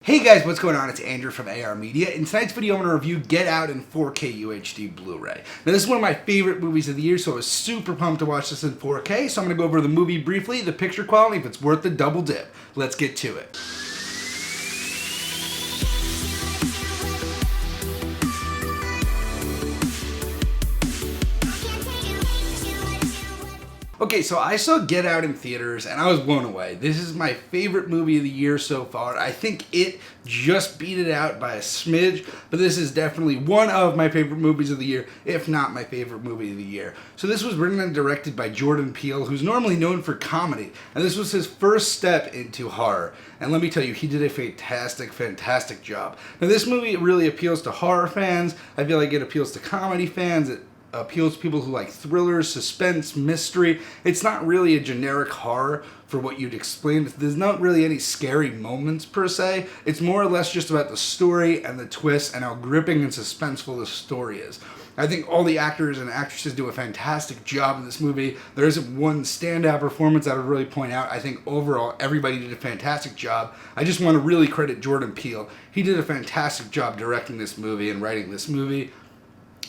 Hey guys, what's going on? It's Andrew from AR Media. In tonight's video, I'm going to review Get Out in 4K UHD Blu-ray. Now, this is one of my favorite movies of the year, so I was super pumped to watch this in 4K. So I'm going to go over the movie briefly, the picture quality, if it's worth the double dip. Let's get to it. Okay, so I saw Get Out in theaters and I was blown away. This is my favorite movie of the year so far. I think it just beat it out by a smidge, but this is definitely one of my favorite movies of the year, if not my favorite movie of the year. So this was written and directed by Jordan Peele, who's normally known for comedy, and this was his first step into horror. And let me tell you, he did a fantastic job. Now this movie really appeals to horror fans. I feel like it appeals to comedy fans. It appeals to people who like thrillers, suspense, mystery. It's not really a generic horror for what you'd explain. There's not really any scary moments per se. It's more or less just about the story and the twists and how gripping and suspenseful the story is. I think all the actors and actresses do a fantastic job in this movie. There isn't one standout performance I would really point out. I think overall everybody did a fantastic job. I just want to really credit Jordan Peele. He did a fantastic job directing this movie and writing this movie.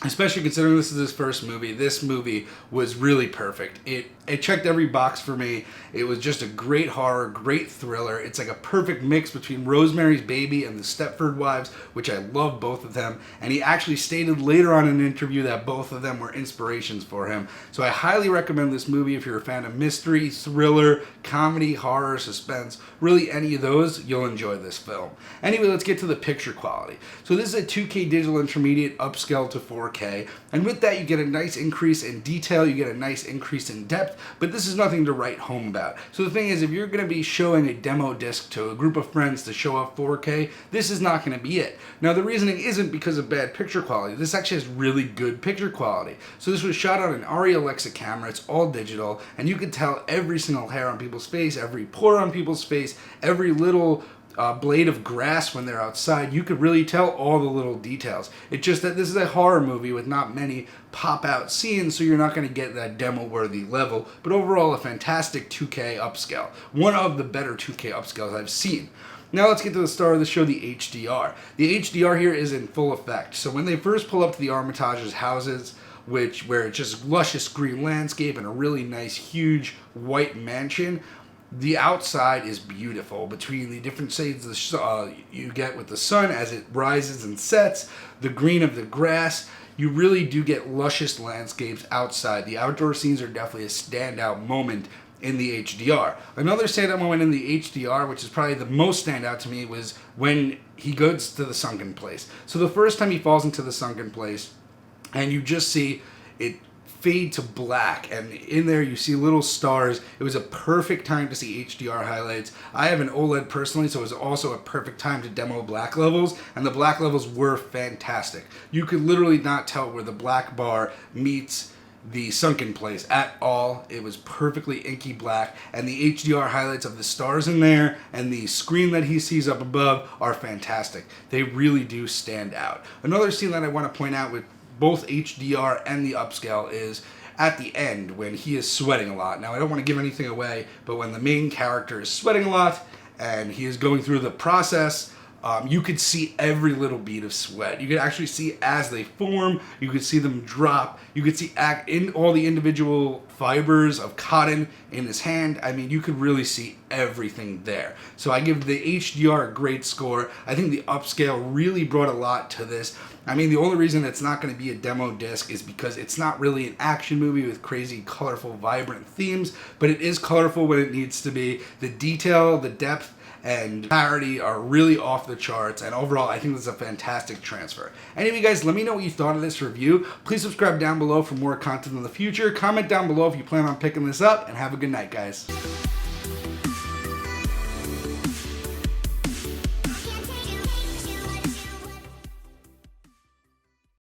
Especially considering this is his first movie, this movie was really perfect. It checked every box for me. It was just a great horror, great thriller. It's like a perfect mix between Rosemary's Baby and the Stepford Wives, which I love both of them. And he actually stated later on in an interview that both of them were inspirations for him. So I highly recommend this movie if you're a fan of mystery, thriller, comedy, horror, suspense. Really any of those, you'll enjoy this film. Anyway, let's get to the picture quality. So this is a 2K digital intermediate upscale to 4K. And with that, you get a nice increase in detail, you get a nice increase in depth, but this is nothing to write home about. So the thing is, if you're going to be showing a demo disc to a group of friends to show off 4K, this is not going to be it. Now the reasoning isn't because of bad picture quality. This actually has really good picture quality. So this was shot on an Arri Alexa camera. It's all digital, and you can tell every single hair on people's face, every pore on people's face, every little blade of grass when they're outside. You could really tell all the little details. It's just that this is a horror movie with not many pop-out scenes, so you're not going to get that demo-worthy level, but overall a fantastic 2K upscale. One of the better 2K upscales I've seen. Now let's get to the star of the show, the HDR. The HDR here is in full effect. So when they first pull up to the Armitage's houses, where it's just luscious green landscape and a really nice, huge white mansion, the outside is beautiful. Between the different shades you get with the sun as it rises and sets, the green of the grass, you really do get luscious landscapes outside. The outdoor scenes are definitely a standout moment in the HDR. Another standout moment in the HDR, which is probably the most standout to me, was when he goes to the sunken place. So the first time he falls into the sunken place, and you just see it fade to black, and in there you see little stars. It was a perfect time to see HDR highlights. I have an OLED personally, so it was also a perfect time to demo black levels, and the black levels were fantastic. You could literally not tell where the black bar meets the sunken place at all. It was perfectly inky black, and the HDR highlights of the stars in there and the screen that he sees up above are fantastic. They really do stand out. Another scene that I want to point out with both HDR and the upscale is at the end when he is sweating a lot. Now I don't want to give anything away, but when the main character is sweating a lot and he is going through the process, you could see every little bead of sweat. You could actually see as they form, you could see them drop, you could see in all the individual fibers of cotton in his hand. I mean, you could really see everything there. So I give the HDR a great score. I think the upscale really brought a lot to this. I mean, the only reason it's not going to be a demo disc is because it's not really an action movie with crazy, colorful, vibrant themes, but it is colorful when it needs to be. The detail, the depth, and clarity are really off the charts, and overall I think this is a fantastic transfer. Anyway guys, let me know what you thought of this review. Please subscribe down below for more content in the future. Comment down below if you plan on picking this up, and have a good night guys.